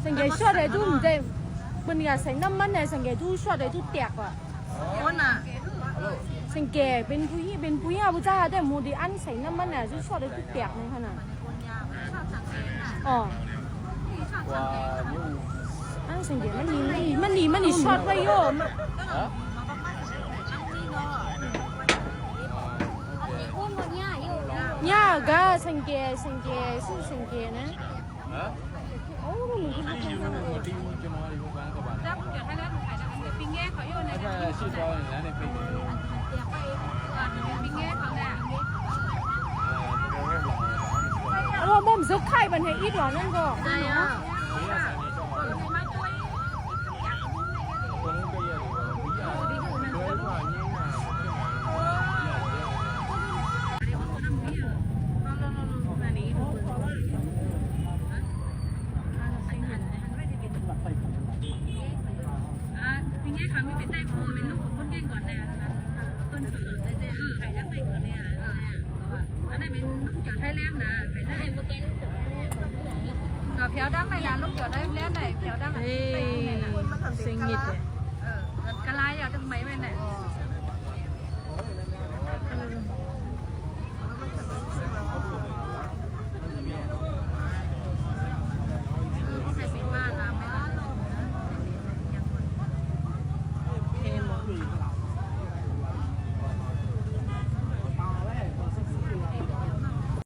成日 short 嚟都唔知，半日成粒蚊嚟，成日都 short 嚟都跌啊！我嗱，成日เป็นผู้อ่ะผู้จ้าแต่หมูดีอัน成粒蚊嚟都 short 嚟都跌นี่ขนาดอ๋ออัน成日มันนี่ short ไว้โย่เนี่ยก็成日ชื่อ成日นะโอ้ลูกมันเป็นยังไงจ้าคุณเดี๋ยวให้แล้วขายแล้วเดี๋ยวปิ้งแง่เขาอยู่ในนั้นชื่อจอยแล้วในปิ้งปิ้งแง่เขาเนี่ย我唔識開問題，呢度那個。係啊。ปิ้งแง่เขาไม่เป็นได้พอเป็นลูกของคนเก่งก่อนเนี่ยต้นสุดเลยเนี่ยขายได้ไปก่อนเนี่ยอันนั้นเป็นลูกจอดไทยแลนด์นะเป็นได้โปรแกรมก็เพียวดำไปนะลูกจอดไทยแลนด์ไหนเพียวดำไป sinh nhật กะลายอ่ะทำไมไม่ไหน